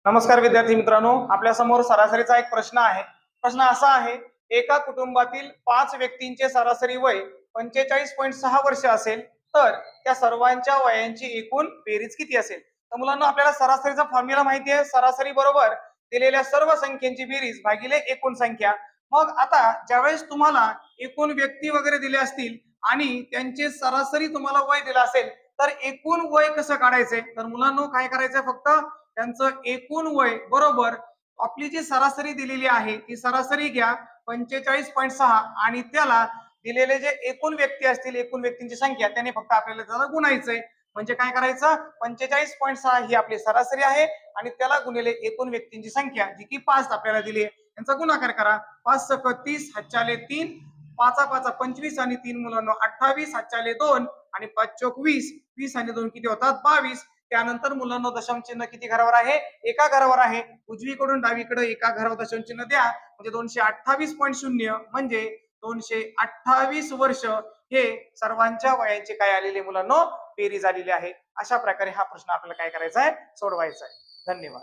नमस्कार विद्यार्थी मित्रांनो, आपल्या समोर सरासरीचा एक प्रश्न आहे. प्रश्न असा आहे, एका कुटुंबातील 5 व्यक्तींचे सरासरी वय 45.6 वर्ष असेल तर त्या सर्वांच्या वयांची एकूण बेरीज किती असेल? तर मुलांना आपल्याला सरासरीचा फॉर्म्युला माहिती आहे. सरासरी बरोबर दिलेल्या सर्व संख्यांची बेरीज भागिले एकूण संख्या. मग आता ज्यावेळेस तुम्हाला एकूण व्यक्ती वगैरे दिले असतील आणि त्यांचे सरासरी तुम्हाला वय दिलं असेल तर एकूण वय कसं काढायचंय? तर मुलांना काय करायचंय, फक्त त्यांचं एकूण वय बरोबर आपली जी सरासरी दिलेली आहे ती सरासरी घ्या 45.6 आणि त्याला दिलेले जे एकूण व्यक्ती असतील, एकूण व्यक्तींची संख्या, त्याने फक्त आपल्याला त्याला गुणायचंय. म्हणजे काय करायचं, 45.6 ही आपली सरासरी आहे आणि त्याला गुणिले एकूण व्यक्तींची संख्या जी की 5 आपल्याला दिली आहे, यांचा गुणाकार करा. 5 सक 30, हातच्याले 3, 5 5 25 आणि 3 मुलांना 28, हातच्याले 2 आणि 5 चोक 20, 20 आणि 2 किती होतात 22. त्यानंतर मुलांना दशांश चिन्ह किती घरावर आहे? एका घरावर आहे. उजवीकडून डावीकडे एका घरावर दशांश चिन्ह द्या, म्हणजे 228.0 म्हणजे 228 वर्ष हे सर्वांच्या वयाचे काय आलेले मुलांना बेरीज आलेली आहे. अशा प्रकारे हा प्रश्न आपल्याला काय करायचा आहे, सोडवायचा आहे. धन्यवाद.